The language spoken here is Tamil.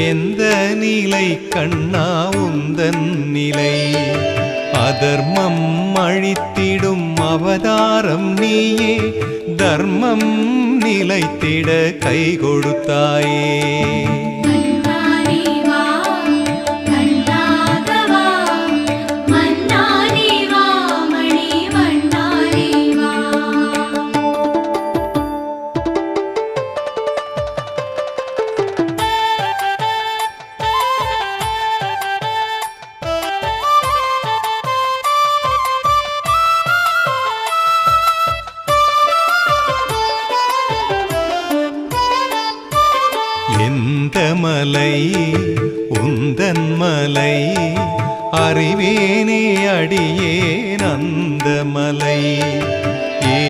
எந்த நிலை கண்ணா உந்தன் நிலை அதர்மம் அழித்திடும் அவதாரம் நீயே தர்மம் நிலைத்திட கை கொடுத்தாயே எந்த மலை உந்தன் மலை அறிவேனே அடியேன் அந்த மலை